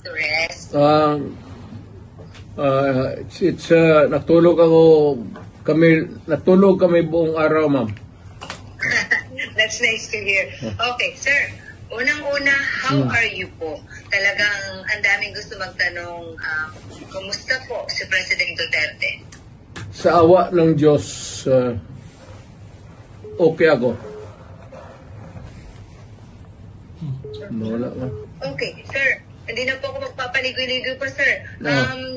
to rest? Natulog kami buong araw, ma'am. That's nice to hear. Okay, sir. Unang-una, how are you po? Talagang ang daming gusto magtanong, kumusta po si President Duterte? Sa awa ng Diyos, okay ako. Wala ka. Okay, sir. Hindi na po ako magpapaligoy-ligoy pa, sir.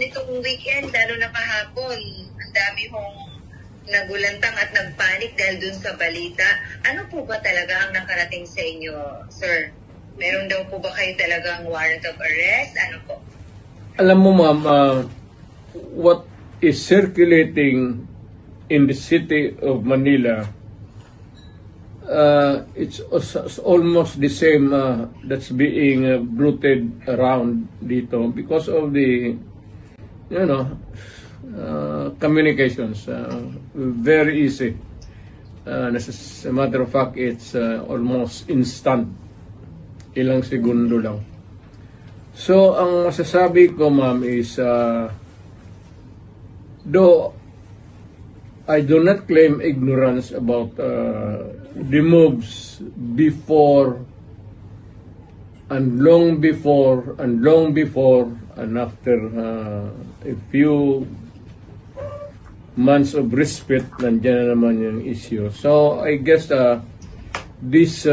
Nitong weekend, lalo na kahapon, ang dami hong nagulantang at nagpanik dahil dun sa balita. Ano po ba talaga ang nakarating sa inyo, sir? Meron daw po ba kayo talagang warrant of arrest? Ano po? Alam mo, ma'am, what is circulating in the city of Manila, it's almost the same that's being bruited around dito because of the, communications. Very easy. As a matter of fact, it's almost instant. Ilang segundo lang. So, ang masasabi ko, ma'am, is though I do not claim ignorance about the moves before and long before and after a few months of respite, nandiyan na naman yung issue. So, I guess this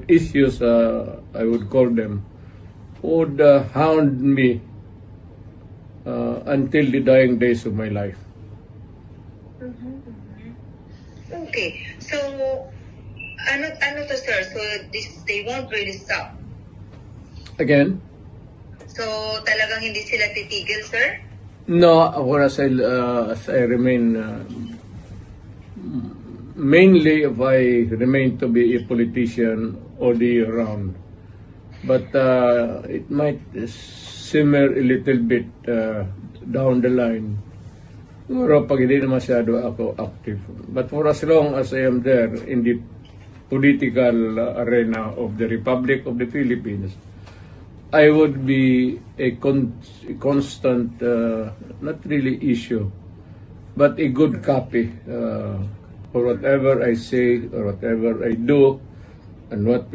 issues, I would call them, would hound me until the dying days of my life. Okay. So, ano to, sir? So, they won't really stop? Again? So, talagang hindi sila titigil, sir? No, as I remain, mainly if I remain to be a politician all the year round. But it might simmer a little bit down the line. Pero pag hindi na masyado ako active. But for as long as I am there in the political arena of the Republic of the Philippines, I would be a constant, not really issue, but a good copy for whatever I say or whatever I do, and what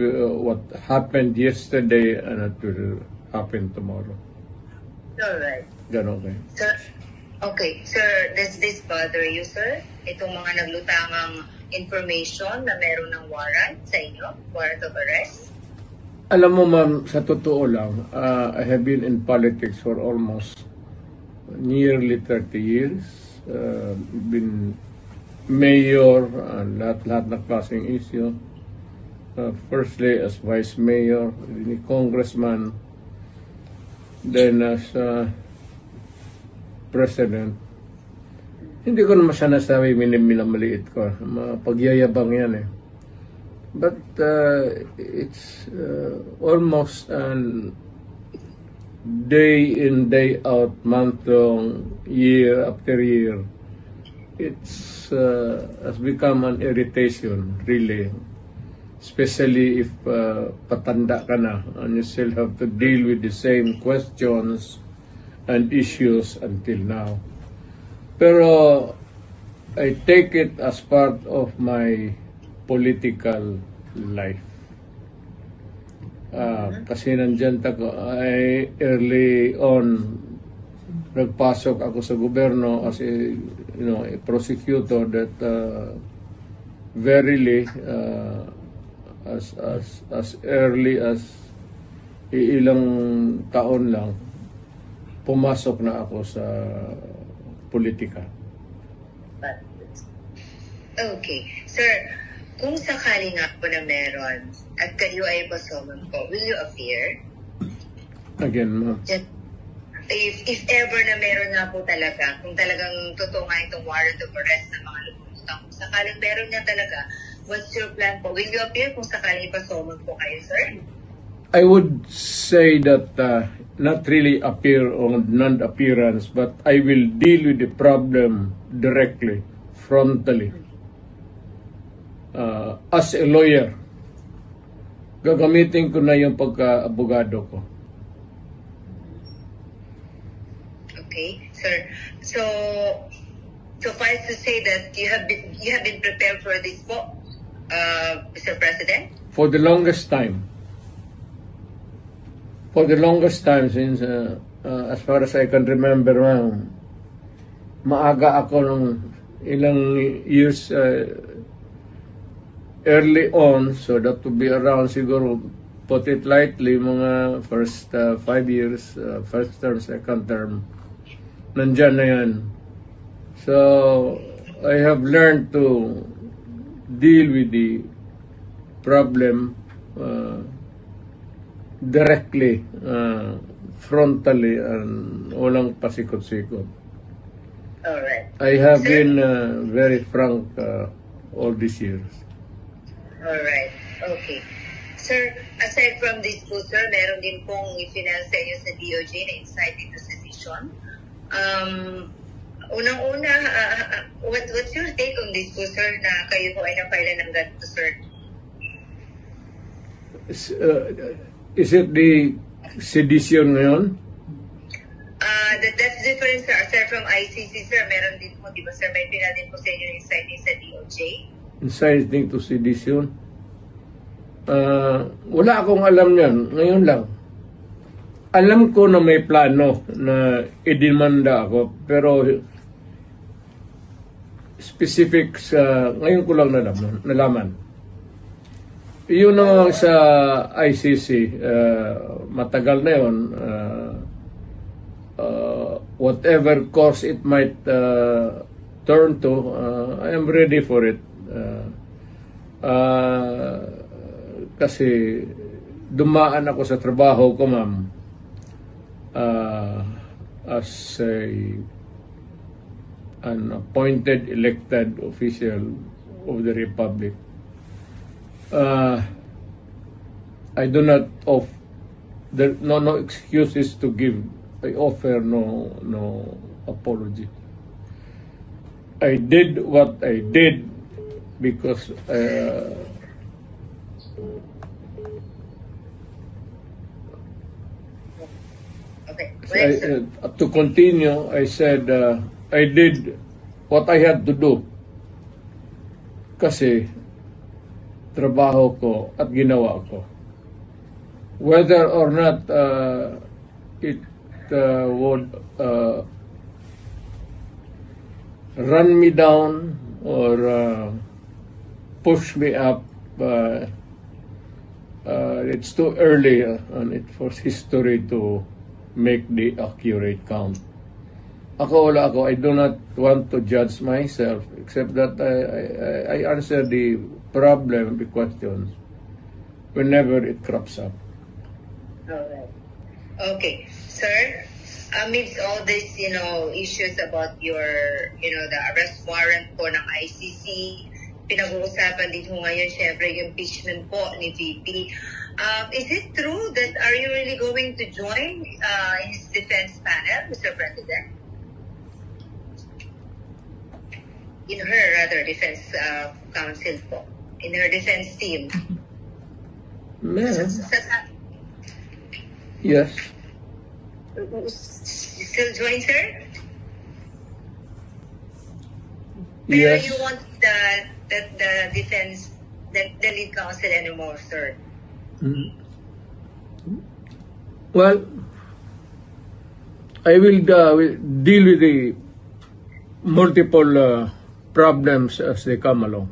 happened yesterday and what will happen tomorrow. All right. Ganon okay. Sir, okay. Sir, does this bother you, sir? Itong mga naglutangang information na meron ng warrant sa inyo? Warrant of arrest? Alam mo, ma'am, sa totoo lang, I have been in politics for almost nearly 30 years. Been mayor, lahat na klaseng issue. Firstly as vice mayor, congressman, then as president. Hindi ko naman siya nasabi minamaliit ko. Pagyayabang yan eh. But it's almost an day in, day out, month long, year after year. It's has become an irritation, really. Especially if patanda ka na and you still have to deal with the same questions and issues until now. Pero I take it as part of my political life. Kasi nandyan ay early on nagpasok ako sa gobyerno as a prosecutor that verily as early as ilang taon lang pumasok na ako sa politika. Okay. Sir, kung sakali nga po na meron at kayo ay pasoman po, will you appear? Again, ma'am. If ever na meron nga po talaga, kung talagang totoo nga itong warrant of arrest ng mga lumutang, kung sakaling meron nga talaga, what's your plan po? Will you appear kung sakaling ipasoman po kayo, sir? I would say that not really appear on non-appearance, but I will deal with the problem directly, frontally. as a lawyer, gagamitin ko na yung pagka-abogado ko. Okay, sir. So, suffice to say that you have been prepared for this po, Mr. President? For the longest time. For the longest time since, as far as I can remember, maaga ako nung ilang years early on, so that would be around siguro, put it lightly, mga first 5 years, first term, second term, nandyan na yan. So, I have learned to deal with the problem directly, frontally, and walang pasikot-sikot. Alright. I have been very frank all these years. Alright. Okay. Sir, aside from this po, sir, meron din pong i-finance sa inyo sa DOJ na insight into sedition. Unang-una, what's your take on this po, sir, na kayo po ay na-file ng ganito, sir? Is it the sedition ngayon? That's different, sir. Sir, from ICC, sir, meron din po, di ba, sir, may pinal din po sa inyo inciting sa DOJ? Inciting to sedition? Wala akong alam yan. Ngayon lang. Alam ko na may plano na idemanda ako, pero specifics, ngayon ko lang nalaman. Yun naman sa ICC, matagal na yun. Whatever course it might turn to, I am ready for it. Kasi dumaan ako sa trabaho ko, ma'am, as an appointed elected official of the Republic. I do not no excuses to give. I offer no apology. I did what I did because to continue, I said I did what I had to do kasi trabaho ko at ginawa ko. Whether or not it would run me down or push me up, it's too early and it for history to make the accurate count. Wala ako. I do not want to judge myself, except that I answer the problem, the questions, whenever it crops up. Alright. Okay. Sir, amidst all these, issues about your, the arrest warrant po ng ICC, pinag-uusapan din po ngayon, syempre, yung impeachment po ni VP. Is it true that are you really going to join his defense panel, Mr. President? In her, rather, defense counsel po. In her defense team. Yes. You still join, sir? Pero Yes. you want the defense, the lead counsel anymore, sir? Well, I will deal with the multiple problems as they come along.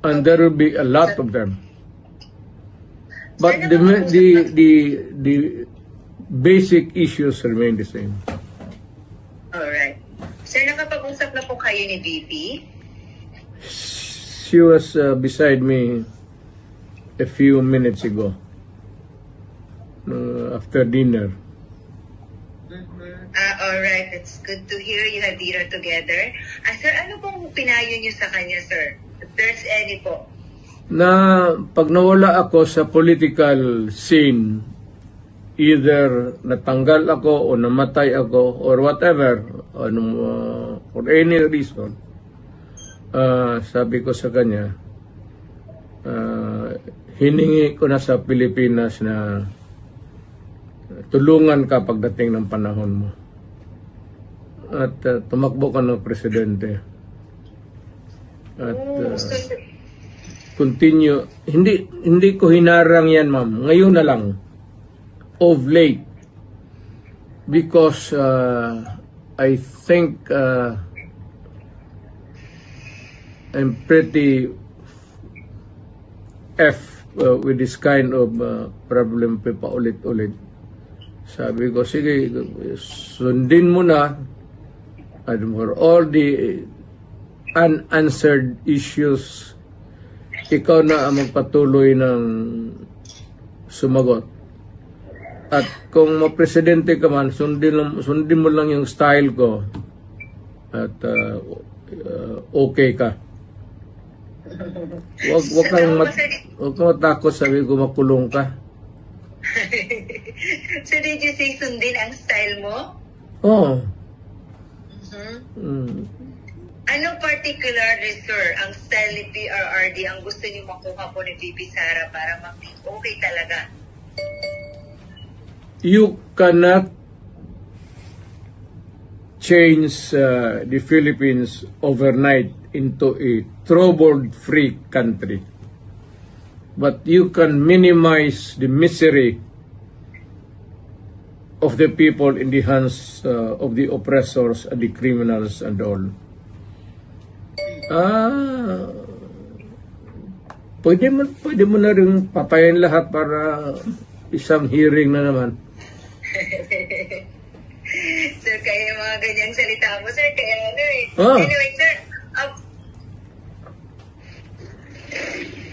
And there will be a lot of them. But the basic issues remain the same. Alright. Sir, nakapag-usap na po kayo ni VP? She was beside me a few minutes ago, after dinner. Alright, it's good to hear you had dinner together. Sir, ano pong pinayo niyo sa kanya, sir? If there's any po. Na pag nawala ako sa political scene, either natanggal ako o namatay ako or whatever, for any reason, sabi ko sa kanya, hiningi ko na sa Pilipinas na tulungan ka pagdating ng panahon mo. At tumakbo ka ng presidente. At continue. Hindi ko hinarang yan, ma'am. Ngayon na lang. Of late. Because I think I'm pretty with this kind of problem pa ulit-ulit. Sabi ko, sige, sundin mo na for all the unanswered issues, ikaw na ang magpatuloy ng sumagot. At kung mapresidente ka man, sundin mo lang yung style ko at okay ka. Huwag kang matakot, sabi ko, makulong ka. So did you say sundin ang style mo? Oo. Anong particular, sir, ang style ni PRRD ang gusto niyo makuha po ni VP Sara para mag-think okay talaga? You cannot change the Philippines overnight into a trouble-free country. But you can minimize the misery of the people in the hands of the oppressors and the criminals and all. Pwede mo na rin patayin lahat para isang hearing na naman. Sir, kaya yung mga ganyang salita mo, sir, kaya ano eh. Anyway, sir,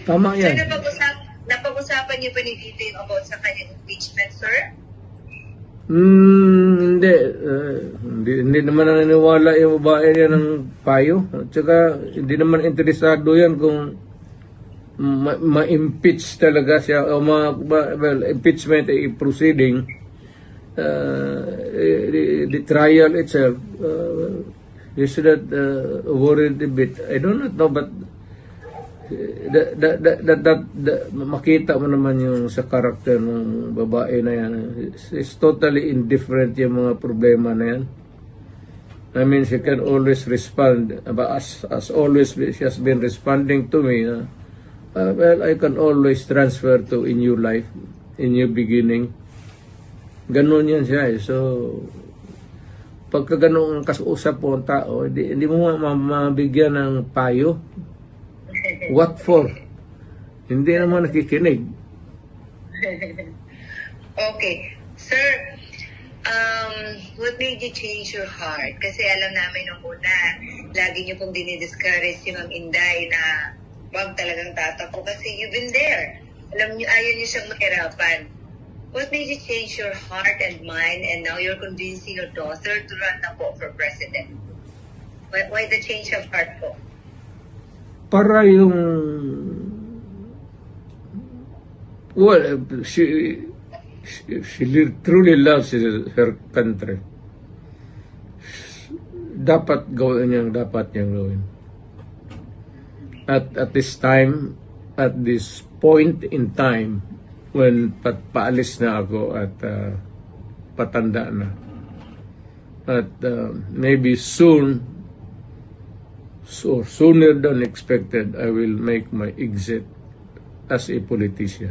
tama yan. sir, napag-usapan niyo pa ni Vito yung about sa kanyang impeachment, sir? Hindi naman naniniwala yung babae niya ng payo. At saka, hindi naman interesado yan kung ma-impeach talaga siya o impeachment proceeding. The trial itself, you should not worry a bit. I don't know, but makita mo naman yung sa karakter ng babae na yan. It's totally indifferent yung mga problema na yan. I mean, she can always respond. As always, she has been responding to me. Well, I can always transfer to a new life, a new beginning. Ganon yan siya eh. So, pagka ganun ang kausap po ang tao, hindi mo mabigyan ng payo. What for? Hindi naman nakikinig. Okay. Sir, what made you change your heart? Kasi alam namin nung una, lagi niyo pong dinidiscourage si Ma'am Inday na wag talagang tatakbo kasi you've been there. Alam niyo, ayaw niyo siyang mahirapan. What made you change your heart and mind and now you're convincing your daughter to run na po for president? Why the change of heart po? Para yung... Well, she truly loves her country. Dapat niyang gawin. At this time, at this point in time, when paalis na ako at patanda na. At maybe soon, so sooner than expected, I will make my exit as a politician.